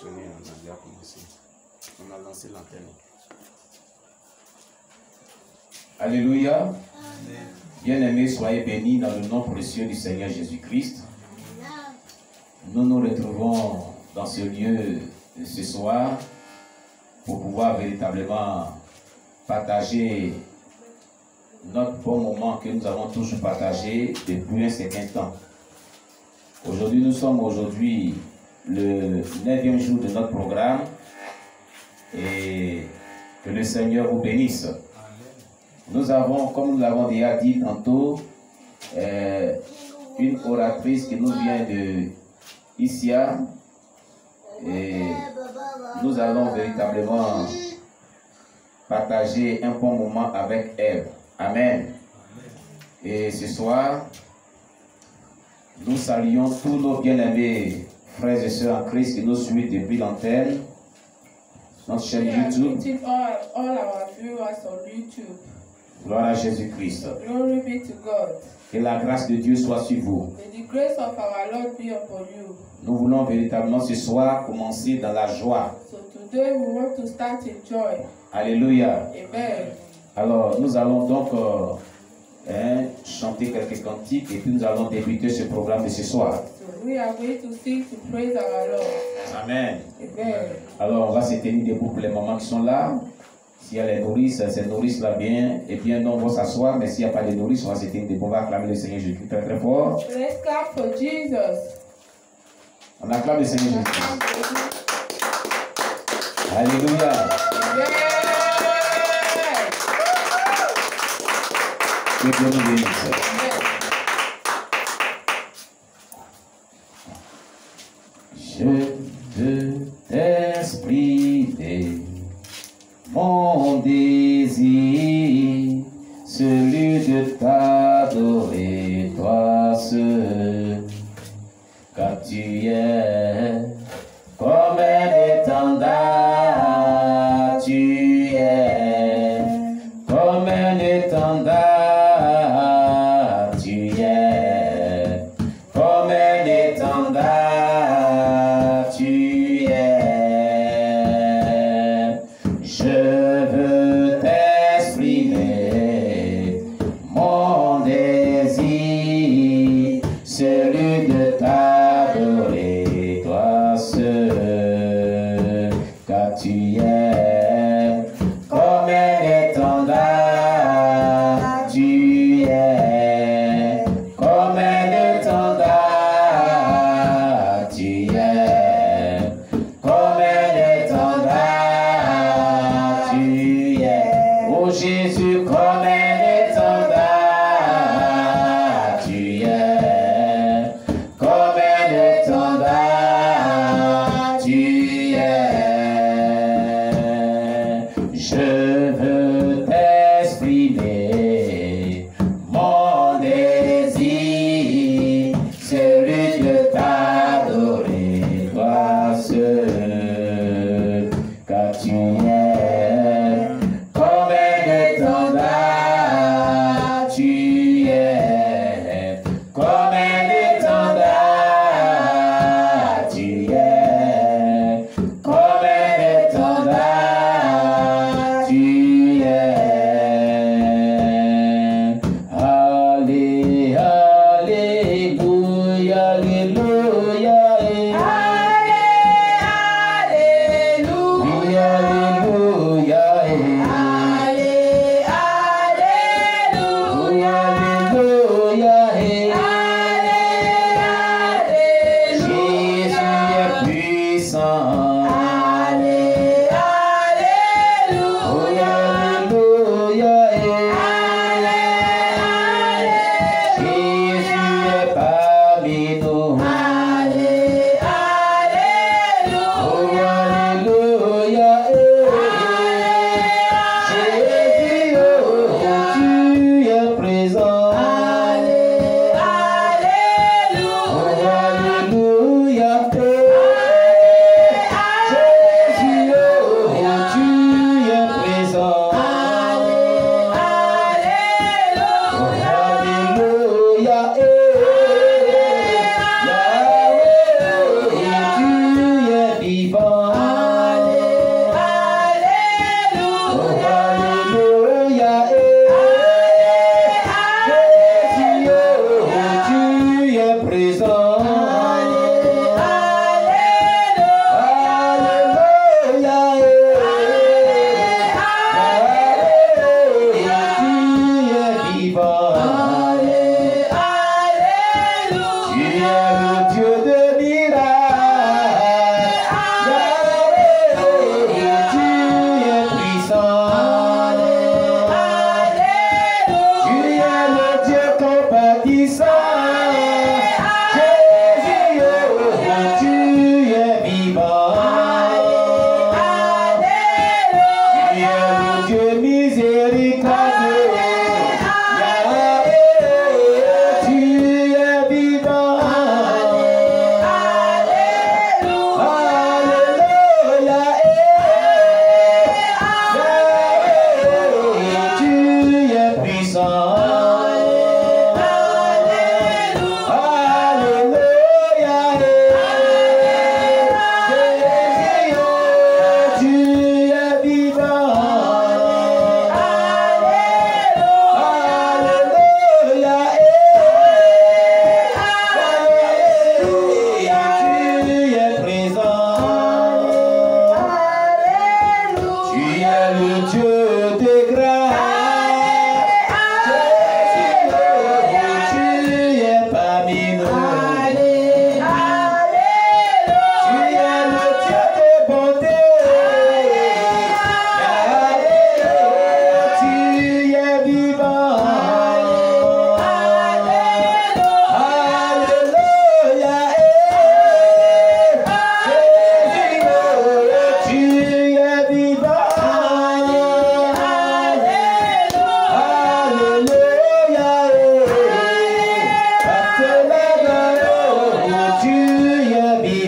fonctionner, on a déjà commencé. On a lancé l'antenne. Alléluia. Bien-aimés, soyez bénis dans le nom précieux du Seigneur Jésus-Christ. Nous nous retrouvons dans ce lieu ce soir pour pouvoir véritablement partager notre bon moment que nous avons toujours partagé depuis un certain temps. Aujourd'hui, nous sommes le 9e jour de notre programme et que le Seigneur vous bénisse. Nous avons, comme nous l'avons déjà dit tantôt, une oratrice qui nous vient de Issia et nous allons véritablement partager un bon moment avec elle. Amen. Et ce soir, nous saluons tous nos bien-aimés frères et sœurs en Christ qui nous suivent depuis l'antenne, notre chaîne YouTube. All our viewers on YouTube. Gloire à Jésus-Christ. Glory be to God. Que la grâce de Dieu soit sur vous. May the grace of our Lord be upon you. Nous voulons véritablement ce soir commencer dans la joie. So today we want to start in joy. Alléluia. Amen. Alors nous allons donc chanter quelques cantiques et puis nous allons débuter ce programme de ce soir. So we are going to sing to praise our Lord. Amen. Amen. Alors on va se tenir debout pour les mamans qui sont là. S'il y a les nourrices, ces nourrices-là bien, et bien non, on va s'asseoir, mais s'il n'y a pas de nourrices, on va se tenir debout, on va acclamer le Seigneur Jésus très très fort. Let's clap for Jesus. On acclame le Seigneur Jésus. Alléluia. Amen. Que Dieu nous bénisse. Amen. Je veux t'exprimer mon désir, celui de t'adorer, toi seul, car tu es comme un étendard, tu es comme un étendard, tu es comme un étendard, tu es. Je veux t'exprimer mon désir, celui de t'adorer, toi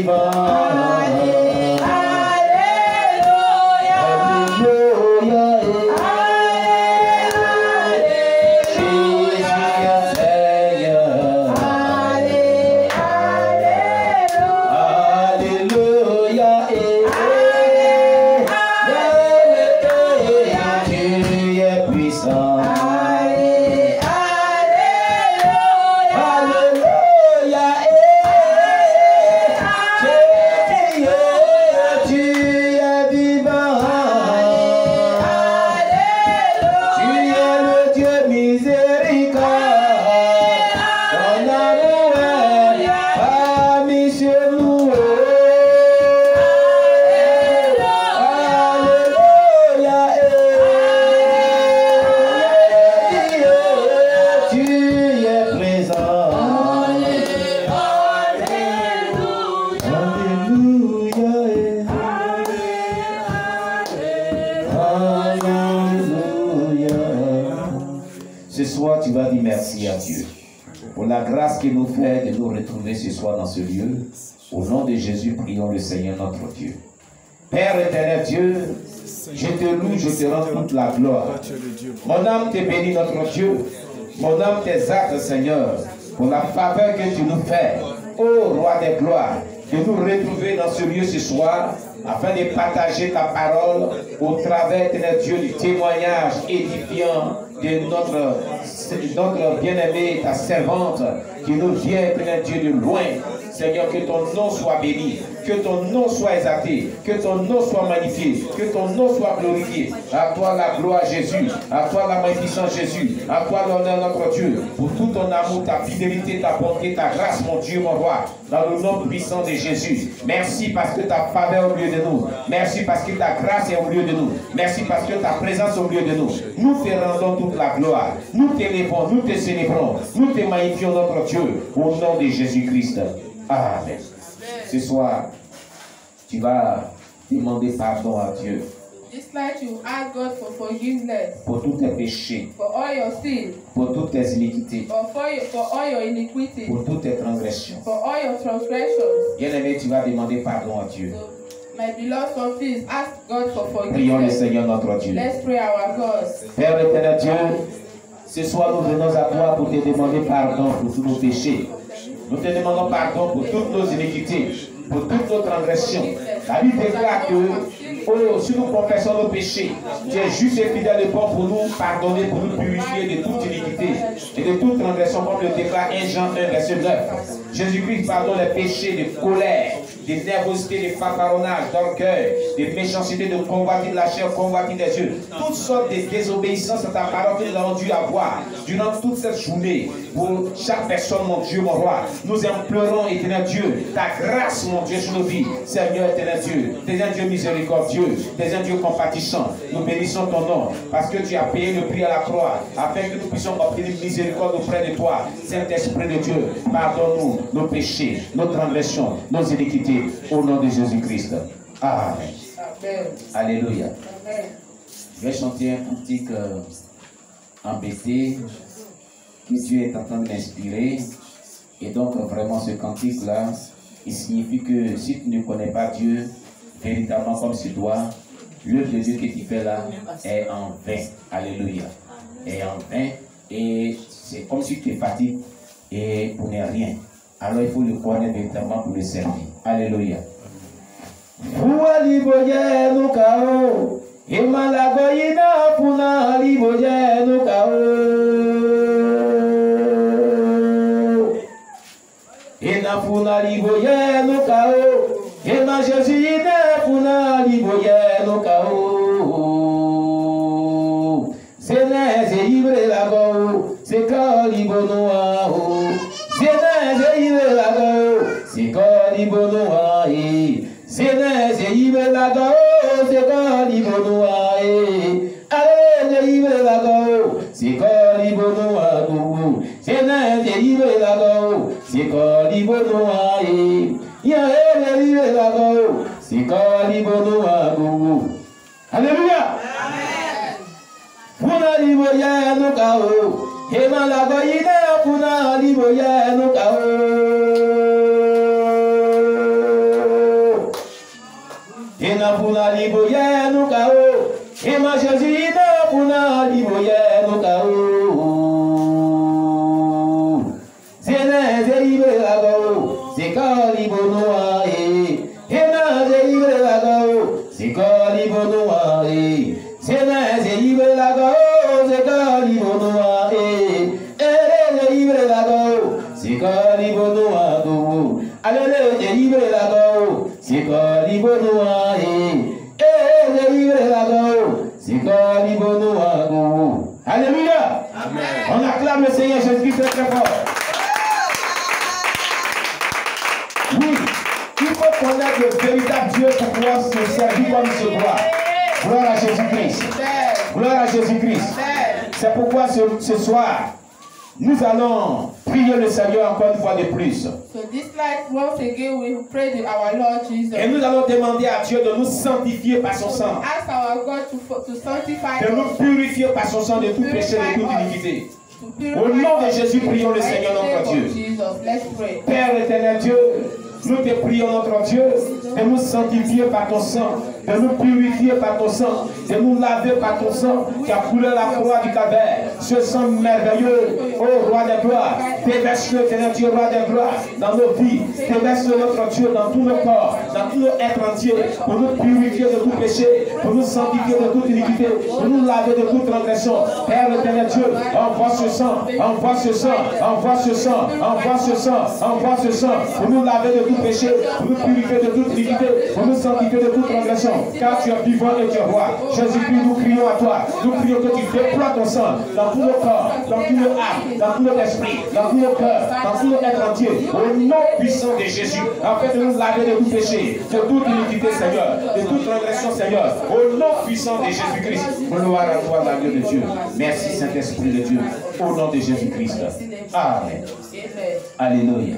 vivant. Qui nous fait de nous retrouver ce soir dans ce lieu. Au nom de Jésus, prions le Seigneur notre Dieu. Père éternel Dieu, je te loue, je te rends toute la gloire. Mon âme te bénit notre Dieu. Mon âme t'exalte Seigneur pour la faveur que tu nous fais. Ô Roi des gloires, de nous retrouver dans ce lieu ce soir afin de partager ta parole au travers, éternel Dieu, du témoignage édifiant de notre bien-aimée, ta servante, qui nous vient, éternel Dieu, de loin. Seigneur, que ton nom soit béni, que ton nom soit exalté, que ton nom soit magnifié, que ton nom soit glorifié. À toi la gloire Jésus, à toi la magnificence Jésus, à toi l'honneur notre Dieu, pour tout ton amour, ta fidélité, ta bonté, ta grâce, mon Dieu, mon roi, dans le nom puissant de Jésus. Merci parce que ta faveur est au milieu de nous. Merci parce que ta grâce est au milieu de nous. Merci parce que ta présence est au milieu de nous. Nous te rendons toute la gloire. Nous t'élevons, nous te célébrons, nous te magnifions notre Dieu, au nom de Jésus-Christ. Amen. Ce soir, tu vas demander pardon à Dieu. This night you ask God for forgiveness. Pour tous tes péchés. For all your sins. Pour toutes tes iniquités. For all your iniquities. Pour toutes tes transgressions. For all your transgressions. Bien-aimé, tu vas demander pardon à Dieu. So, my beloved son, please ask God for forgiveness. Prions le Seigneur notre Dieu. Let's pray our God. Père éternel Dieu, ce soir nous venons à toi pour te demander pardon pour tous nos péchés. Nous te demandons pardon pour toutes nos iniquités, pour toutes nos transgressions. La Bible déclare que si nous confessons nos péchés, tu es juste et fidèle et bon pour nous pardonner, pour nous purifier de toute iniquité et de toute transgression, comme le déclare 1 Jean 1, verset 9. Jésus-Christ pardonne les péchés de colère, de nervosité, de fanfaronnage, d'orgueil, de méchanceté, de convoitise de la chair, convoitise des yeux. Toutes sortes de désobéissances à ta parole que nous avons dû avoir durant toute cette journée. Pour chaque personne, mon Dieu, mon roi, nous implorons, éternel Dieu, ta grâce, mon Dieu, sur nos vies. Seigneur, éternel Dieu, t'es un Dieu miséricordieux, t'es un Dieu compatissant. Nous bénissons ton nom parce que tu as payé le prix à la croix afin que nous puissions obtenir miséricorde auprès de toi. Saint-Esprit de Dieu, pardonne-nous nos péchés, nos transgressions, nos iniquités, au nom de Jésus-Christ. Amen. Amen. Alléluia. Amen. Je vais chanter un cantique embêté que Dieu est en train de m'inspirer. Et donc vraiment ce cantique-là, il signifie que si tu ne connais pas Dieu véritablement comme tu dois, l'œuvre de Dieu que tu fais là est en vain. Alléluia. Est en vain. Et c'est comme si tu es fatigué et pour ne rien. Alors il faut le connaître véritablement pour le servir. Alléluia. Fua liboye no kao, imalagoyina funa liboye no kao. Ina funa liboye no kao, ina Jésus ina funa liboye no kao. Seneze ibre lago, se kalibono ao. Seneze ibre lago, se kalibono ao. Seneze ibre lago, se kalibono ao. Aleze ibre lago, se kalibono ao. Seneze ibre lago, se kalibono ao. Ya ibre lago, se kalibono ao. Alléluia. Puna liboye no kao, hema lago ina puna liboye no kao. Et n'a puna liboye no kao. Et ma Jésus n'a puna liboye no kao. Zene zeibe agao. Zeka libonoa e. Et na zeibe agao. Zeka libonoa e. Zene zeibe agao. Zeka libonoa e. Ere zeibe agao. Zeka libonoa go. Alele zeibe agao. Zeka libonoa e. Alléluia. Amen. On acclame le Seigneur Jésus-Christ très très fort. Oui, il faut connaître le véritable Dieu pour pouvoir se servir comme il se doit. Gloire à Jésus-Christ. Gloire à Jésus-Christ. C'est pourquoi ce soir, nous allons prier le Seigneur encore une fois de plus. So this night, once again, we pray to our Lord Jesus. Et nous allons demander à Dieu de nous sanctifier par son sang. Ask our God to sanctify De nous us. purifier par son sang de tout péché, de toute iniquité. Au nom de Jésus, prions le Seigneur notre Dieu. Let's pray. Père éternel Dieu, nous te prions notre Dieu de nous sanctifier par ton sang, de nous purifier par ton sang, de nous laver par ton sang qui a coulé la croix du Calvaire. Ce sang merveilleux, ô roi des gloires, déverse-le, éternel Dieu, roi des gloires, dans nos vies, déverse-le notre Dieu dans tous nos corps, dans tous nos êtres entiers, pour nous purifier de tout péché, pour nous sanctifier de toute iniquité, pour nous laver de toute transgression. Père éternel Dieu, envoie ce sang, envoie ce sang, envoie ce sang, envoie ce sang, envoie ce sang, pour nous laver de tout péché, pour nous purifier de toute iniquité, pour nous sanctifier de toute transgression, car tu es vivant et tu es roi. Jésus-Christ, nous crions à toi, nous prions que tu déploies ton sang dans tous nos corps, dans tous nos âmes, dans tous nos esprits, dans tous nos cœurs, dans tous nos êtres entiers, au nom puissant de Jésus, afin de nous laver de tout péché, de toute iniquité, Seigneur, de toute transgression, Seigneur, au nom puissant de Jésus-Christ. Gloire à toi, l'agneau de Dieu. Merci, Saint-Esprit de Dieu, au nom de Jésus-Christ. Amen. Alléluia.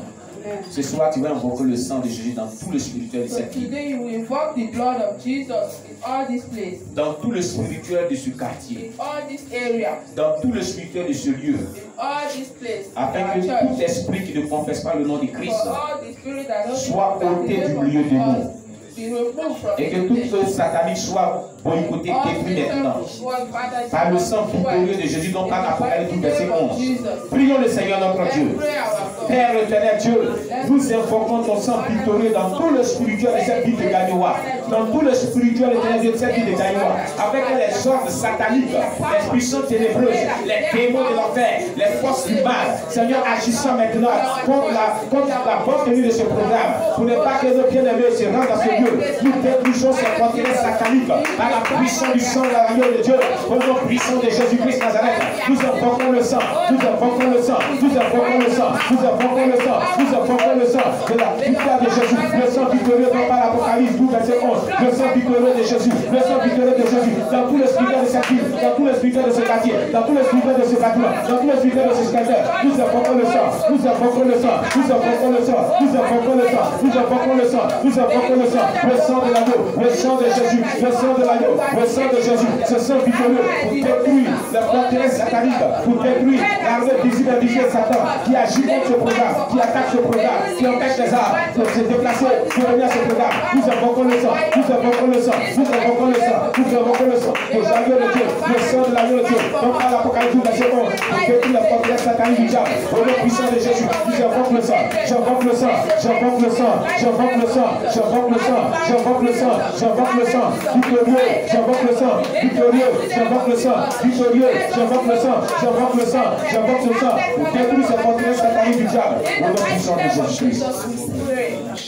Ce soir, tu vas invoquer le sang de Jésus dans tout le spirituel de cette ville. Today you invoke the blood of Jesus in all this place, Dans tout le spirituel de ce quartier. in all this area, Dans tout le spirituel de ce lieu. in all this place, Afin in que our tout church, esprit qui ne confesse pas le nom de Christ for all the spirit that don't soit confess ôté the du name milieu of de nous. Jesus, be removed from et que this toute place. satanique soit boycottée, All détruite maintenant. Satan was gathered Par le in sang one victorieux place. de Jésus, dont In parle the Apocalypse mighty verset name of 11. Jesus. Prions le Seigneur notre Let's Dieu. pray our God. Père éternel Dieu, nous invoquons ton sang victorieux dans tout le spirituel de cette ville de Gagnoa. Dans tout le spirituel éternel de cette ville de Gagnoa. Avec les sortes sataniques, les puissances ténébreuses, les démons de l'enfer, les forces du mal. Seigneur, agissant maintenant contre la bonne tenue de ce programme. Pour ne pas que nos bien-aimés se rendent dans ce lieu. Nous détruisons ces conteneurs sataniques par la puissance du sang de l'agneau de Dieu. Au nom puissant de Jésus-Christ Nazareth, nous invoquons le sang, nous invoquons le sang, nous invoquons le sang, nous invoquons le sang, nous invoquons le sang de la victoire de Jésus, le sang victorieux dont par l'Apocalypse 12 verset 11, le sang victorieux de Jésus, le sang victorieux de Jésus, dans tout le spirituel de cette ville, dans tout le spirituel de ce quartier, dans tout le spirituel de ce bâtiment, dans tout le spirituel de ce secteur, nous invoquons le sang, nous invoquons le sang, nous invoquons le sang, nous invoquons le sang, nous invoquons le sang, nous invoquons le sang de l'agneau, le sang de Jésus, le sang de l'agneau, le sang de Jésus, ce sang victorieux pour détruire les frontières sataniques, pour détruire l'armée visible et invisible de Satan qui agit contre ce programme, qui attaque ce programme, qui empêche les armes de se déplacer, de venir à ce programme. Nous invoquons le sang, nous invoquons le sang, nous invoquons le sang, nous invoquons le sang de l'agneau de Dieu, le sang de l'agneau de Dieu, donc par l'Apocalypse verset 11, pour détruire les frontières sataniques du diable. Au nom puissant de Jésus, nous invoquons le sang, j'invoque le sang, j'invoque le sang, j'invoque le sang, j'invoque le sang, j'invoque le sang, j'invoque le sang, victorieux, j'invoque le sang, victorieux, j'invoque le sang, victorieux, j'invoque le sang, j'invoque le sang, j'invoque le sang, pour détruire ces frontières sataniques du diable. Au nom puissant de Jésus-Christ.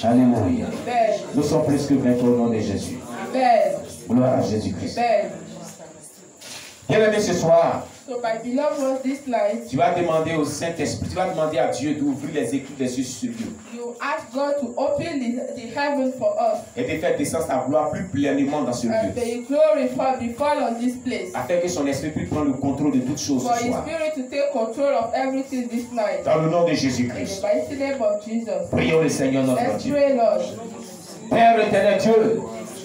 Alléluia. Nous sommes plus que vaincus au nom de Jésus. Gloire à Jésus-Christ. Bien-aimé, ce soir, So my beloved ones, this night, tu vas demander au Saint-Esprit, tu vas demander à Dieu d'ouvrir les éclus des cieux sur ce lieu you ask God to open the heaven for us, et de faire descendre sa gloire plus pleinement dans ce and lieu, may glory fall on this place. afin que son esprit puisse prendre le contrôle de toutes choses For ce His soir. Spirit to take control of everything this night. Dans le nom de In Jésus-Christ, the mighty name of Jesus. prions le Seigneur notre Let's Dieu. pray, Lord. Père éternel Dieu,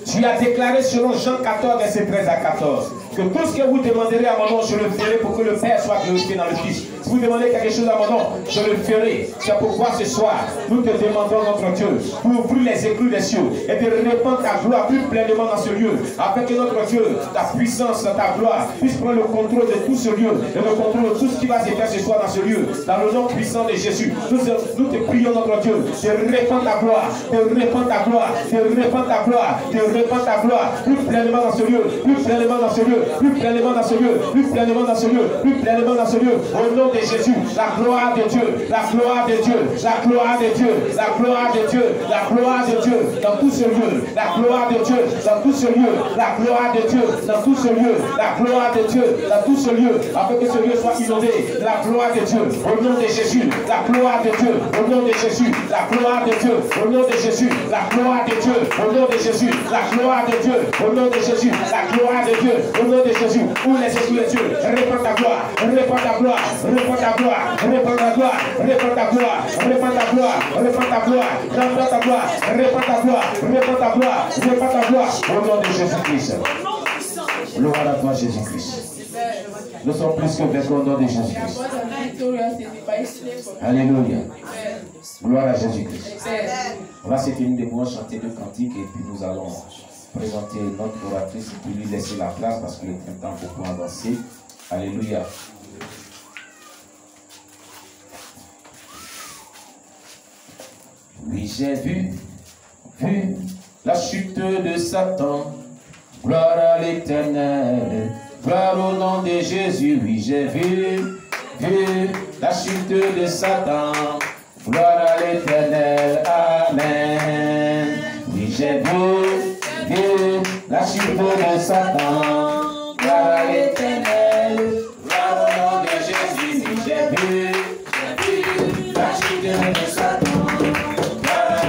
tu as déclaré selon Jean 14, verset 13 à 14, que tout ce que vous demanderez à mon nom, je le ferai pour que le Père soit glorifié dans le Fils. vous demandez quelque chose à mon nom, je le ferai. C'est pourquoi ce soir, nous te demandons, notre Dieu, d'ouvrir les éclus des cieux et de répandre ta gloire plus pleinement dans ce lieu, afin que notre Dieu, ta puissance, ta gloire, puisse prendre le contrôle de tout ce lieu et le contrôle de tout ce qui va se faire ce soir dans ce lieu. Dans le nom puissant de Jésus, nous te prions, notre Dieu, de répandre ta gloire, de répandre ta gloire, de répandre ta gloire, de répandre ta gloire plus pleinement dans ce lieu, plus pleinement dans ce lieu, plus pleinement dans ce lieu, plus pleinement dans ce lieu, plus pleinement dans ce lieu. Au nom de Jésus, la gloire de Dieu, la gloire de Dieu, la gloire de Dieu, la gloire de Dieu, la gloire de Dieu dans tout ce lieu, la gloire de Dieu dans tout ce lieu, la gloire de Dieu dans tout ce lieu, la gloire de Dieu dans tout ce lieu, afin que ce lieu soit inondé de la gloire de Dieu. Au nom de Jésus, la gloire de Dieu, au nom de Jésus, la gloire de Dieu, au nom de Jésus, la gloire de Dieu, au nom de Jésus, la gloire de Dieu, au nom de Jésus, la gloire de Dieu, au nom de Jésus. Où les esprits de Dieu, répands ta gloire, répands ta gloire, répands ta gloire, répands ta gloire, répands ta gloire, répands ta gloire, répands ta gloire, répands ta gloire, répands ta gloire, répands ta gloire, répands ta gloire, au nom de Jésus-Christ. Gloire à toi, Jésus-Christ. Nous sommes plus que vainqueurs au nom de Jésus-Christ. Alléluia. Gloire à Jésus-Christ. On va se tenir debout, chanter deux cantiques et puis nous allons présenter notre oratrice et puis lui laisser la place parce qu'il est temps pour pouvoir danser. Alléluia. Oui, j'ai vu la chute de Satan. Gloire à l'Éternel. Gloire au nom de Jésus. Oui, j'ai vu la chute de Satan. Gloire à l'Éternel. Amen. Oui, j'ai vu la chute de Satan. Gloire à l'Éternel. Gloire au nom de Jésus. Oui, j'ai vu la chute de Satan. Gloire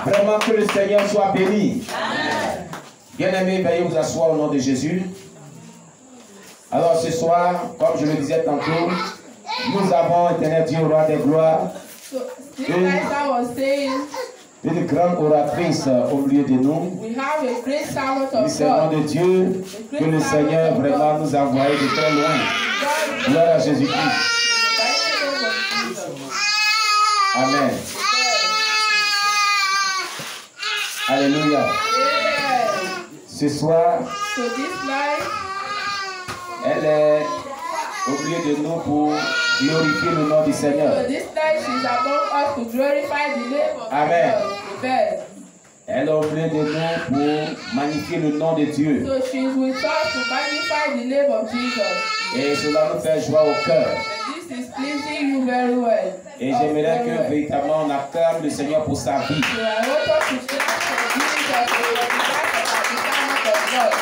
Vraiment que le Seigneur soit béni. Bien-aimés, veuillez vous asseoir au nom de Jésus. Alors ce soir, comme je le disais tantôt, nous avons, éternel Dieu, roi des gloires, So, this night I was saying, une grande oratrice au milieu de nous. we have a great servant Nous of servons God. de Dieu que le Seigneur vraiment nous a envoyé de très loin. God Gloire à Jésus-Christ. Amen. Alléluia. Yeah. Ce soir, So this night, elle est au milieu de nous pour glorifier le nom du Seigneur. so this night she's among us to glorify the name of Amen. God. Amen. Elle est au milieu de nous pour magnifier le nom de Dieu. So she's with us to magnify the name of Jesus. Et cela nous fait joie au cœur. And this is pleasing you very well. Et j'aimerais que véritablement on acclame le Seigneur pour sa vie. So I want us to thank for Jesus for the servant of God.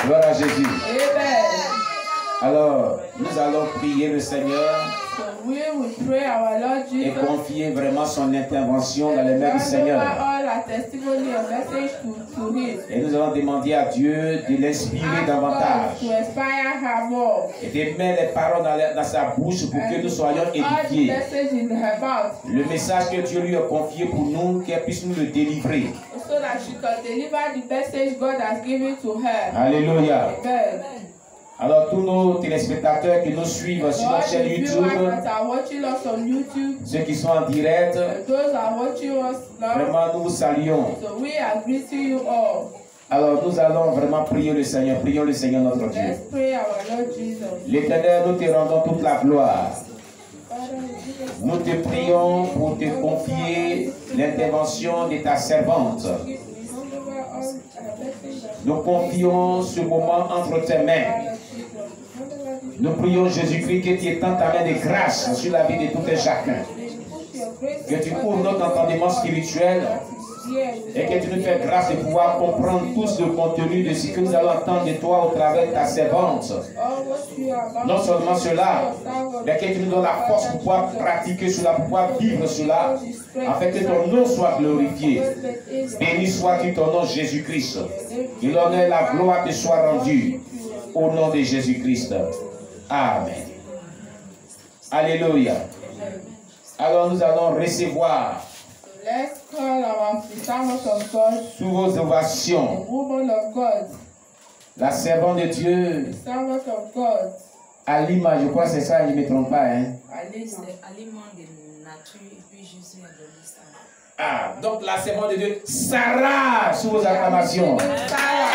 Gloire à Jésus. Amen. Alors, nous allons prier le Seigneur So we will pray our Lord et Jesus. confier vraiment son intervention dans les mains du Hand Seigneur. over all our testimony and message to Him. Et nous allons demander à Dieu de l'inspirer Ask davantage God to inspire her more. et de mettre les paroles dans sa bouche pour que nous soyons All the édifiés. message in her mouth, Le message que Dieu lui a confié pour nous, qu'elle puisse nous le délivrer. so that she can deliver the message God has given to her. Alléluia. Amen. Alors tous nos téléspectateurs qui nous suivent sur All notre the chaîne viewers YouTube, that are watching us on YouTube, ceux qui sont en direct, and those that are watching us now, vraiment nous vous saluons. so we are greeting you all. Alors nous allons vraiment prier le Seigneur. Prions le Seigneur notre Dieu. Let's pray our Lord Jesus. L'Éternel, nous te rendons toute la gloire. Father, in Jesus' Nous te prions pour te confier l'intervention de ta servante. name, we hand over all our blessings and Nous confions ce moment entre tes mains. Father Jesus. Hand over this Nous prions Jésus-Christ que tu étends ta main de grâce sur la vie de tout un chacun. put your grace Que tu ouvres notre entendement spirituel et que tu nous fais grâce de pouvoir comprendre tous le contenu de ce que nous allons entendre de toi au travers de ta servante. Non seulement cela, mais que tu nous donnes la force pour pouvoir pratiquer cela, pour pouvoir vivre cela, afin que ton nom soit glorifié. Béni sois-tu ton nom Jésus-Christ. Que l'honneur et la gloire te soient rendus au nom de Jésus-Christ. Amen. Alléluia. Alors nous allons recevoir Let's call our servant of God, sous vos the ovations woman of God, la servante de Dieu, servant of God. Alima, je crois que c'est ça, je ne me trompe pas. Hein? Alice, Aliment de nature et puis Jésus est donné ça. Ah, donc la servante de Dieu, Sarah, sous vos acclamations. Sarah,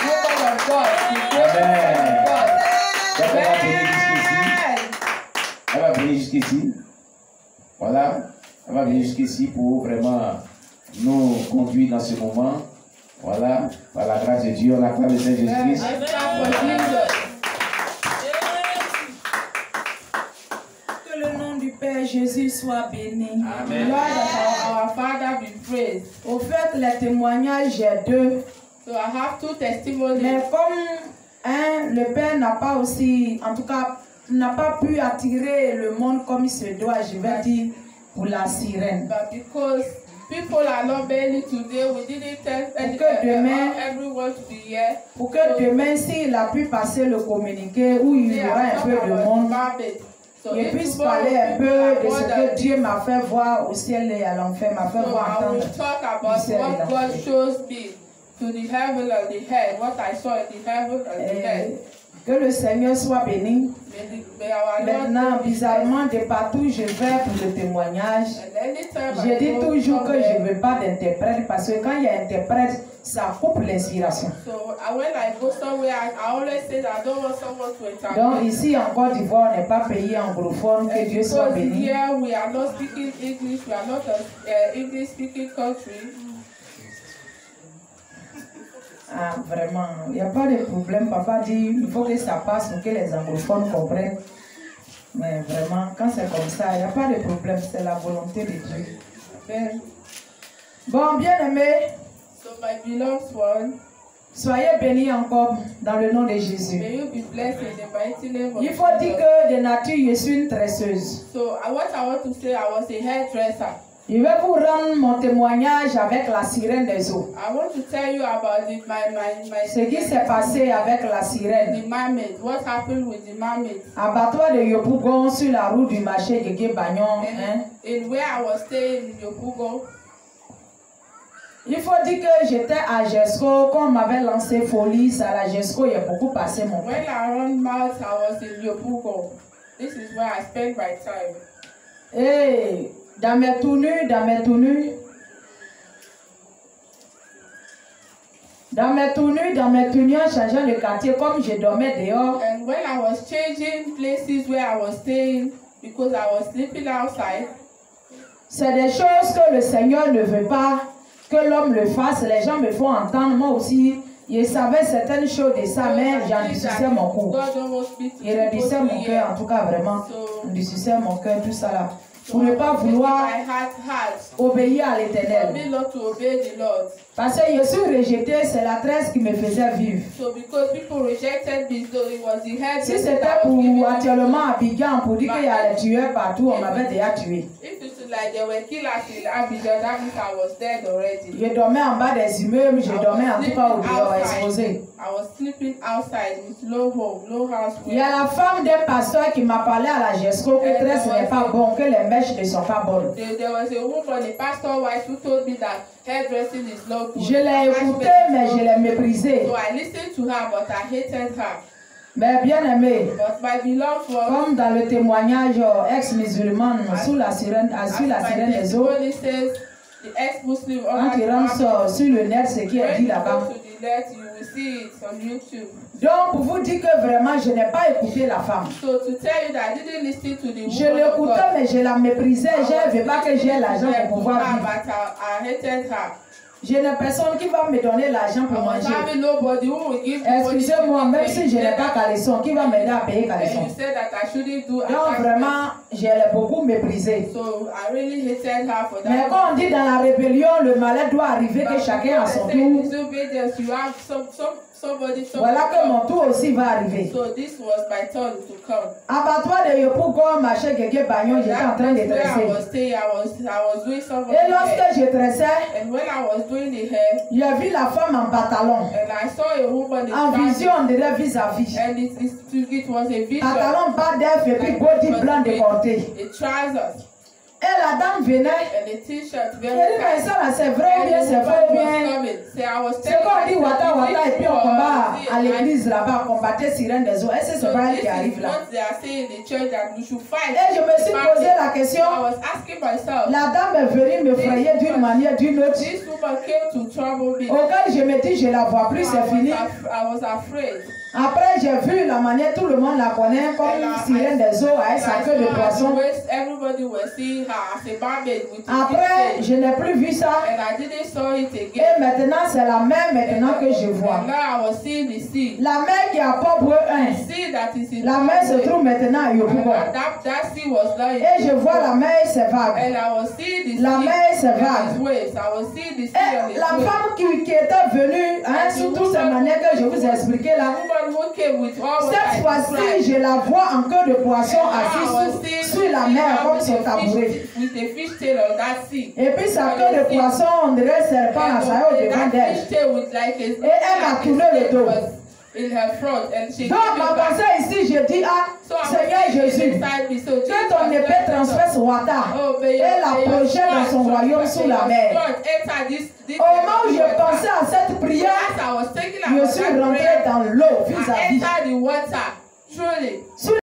woman of God, the great Amen. woman of God. Donc elle va venir jusqu'ici. Amen. Elle va venir jusqu'ici. Voilà. Elle va venir jusqu'ici pour vraiment nous conduire dans ce moment. Voilà. Par la grâce de Dieu, on acclame le Seigneur Jésus-Christ. Let's clap for Jesus. Que le nom du Père Jésus soit béni. Amen. Lord, that our Father be praised. Au fait, les témoignages, j'ai deux. So I have two testimonies. Mais comme le Père n'a pas aussi, en tout cas, n'a pas pu attirer le monde comme il se doit, je vais dire pour la sirène. But because people are not many today, we didn't tell everyone to be here. Pour que demain, s'il a pu passer le communiqué où il y aura un peu de monde, il puisse parler un peu de ce que Dieu m'a fait voir au ciel et à l'enfer, m'a fait So voir I will entendre. talk about what God shows me to the heaven and the hell, what I saw in the heaven and the hell. Que le Seigneur soit béni. May our Lord Maintenant, be bizarrement, de partout je vais pour le témoignage. And anytime Je I dis go toujours que je somewhere, ne veux pas d'interprète parce que quand il y a interprète, ça coupe l'inspiration. so when I go somewhere, I always say that I don't want someone to interpret. Donc ici en Côte d'Ivoire, on n'est pas pays anglophone, que Dieu soit Because béni. here we are not speaking English, we are not an English speaking country. Ah, vraiment, il n'y a pas de problème. Papa dit, il faut que ça passe pour que les anglophones comprennent. Mais vraiment, quand c'est comme ça, il n'y a pas de problème. C'est la volonté de Dieu. Amen. Bon, bien aimé, So my beloved one, soyez bénis encore dans le nom de Jésus. may you be blessed in the mighty name of Il faut dire Jesus. que de nature, je suis une tresseuse. So what I want to say, I was a hairdresser. Je vais vous rendre mon témoignage avec la sirène des eaux. I want to tell you about Ce qui s'est passé avec la sirène. the mermaid. What happened with the mermaid? Abattoir de Yopougon sur la route du marché de Guébagnon. In where I was staying in Yopougon. Il faut dire que j'étais à Jesco, quand on m'avait lancé folie, à la Jesco, il y a beaucoup passé mon temps. When I run mouth, I was in Yopougon. This is where I spent my time. Et dans mes tenues, en changeant de quartier, comme je dormais dehors. And when I was changing places where I was staying, because I was sleeping outside, c'est des choses que le Seigneur ne veut pas que l'homme le fasse. Les gens me font entendre, moi aussi. Je savais certaines choses de ça, mais j'endurcissais mon cou. Je redissais mon cœur, en tout cas vraiment. J'endurcissais mon cœur, tout ça là. Pour ne pas vouloir obéir à l'Éternel. Parce que je suis rejeté, c'est la tresse qui me faisait vivre. Si c'était pour actuellement Abidjan, pour dire qu'il y a les tueurs partout, on m'avait déjà tué. Je dormais en bas des immeubles, je dormais en tout cas au dehors exposé. Il y a la femme d'un pasteur qui m'a parlé à la Jesco que tresse n'est pas bon, que les mèches ne sont pas bonnes. Je l'ai écoutée, mais je l'ai méprisée. Mais bien aimé, comme dans le témoignage ex-musulman sous la sirène des eaux, quand tu rentres sur le net, ce qui est dit là-bas. Donc, pour vous dire que vraiment, je n'ai pas écouté la femme. Je l'écoutais, mais je la méprisais. Je ne veux pas que j'ai l'argent pour pouvoir vivre. Je n'ai personne qui va me donner l'argent pour manger. Excusez-moi, même si je n'ai pas caleçon, qui va m'aider à payer caleçon? Donc vraiment, je l'ai beaucoup méprisé. Mais quand on dit dans la rébellion, le malheur doit arriver, que chacun a son tour. Voilà que mon tour aussi va arriver. Abattoir de Yopougon, marché Guégué Bagnon, j'étais en train de tresser. Et lorsque je tressais, j'ai vu la femme en pantalon. En vision, on dirait vis-à-vis. Pantalon bas d'œuf et puis body blanc décolleté. Et la dame venait. Elle dit, mais ça là, c'est vrai ou bien c'est faux ou bien. C'est qu'on dit Wata Wata et puis on combat à l'église là-bas, on combattait sirène des eaux. Est-ce que c'est pas elle qui arrive là? Et je me suis posé la question. La dame est venue me frayer d'une manière d'une autre. Auquel je me dis, je la vois plus, c'est fini. Après, j'ai vu la manière, tout le monde la connaît comme sirène des eaux avec sa queue de poisson. Après, je n'ai plus vu ça. Et maintenant, c'est la mer maintenant que je vois. La mer qui a Pobre 1. La mer se trouve maintenant à Yopougon. Et je vois la mer et ses vagues. La mer et ses vagues. Et la femme qui était venue, sous toutes ces manières que je vous ai expliquées là, cette fois-ci, je la vois en queue de poisson assise sur la mer comme son tabouret. Et puis sa queue de poisson, on dirait serpent à sa haut devant d'elle. Et elle m'a tourné le dos. Donc ma pensée ici, je dis, Seigneur Jésus, que ton épée transperce Wata et la projette dans son royaume sous la mer. Au moment où je pensais à cette prière, je suis rentré dans l'eau vis-à-vis.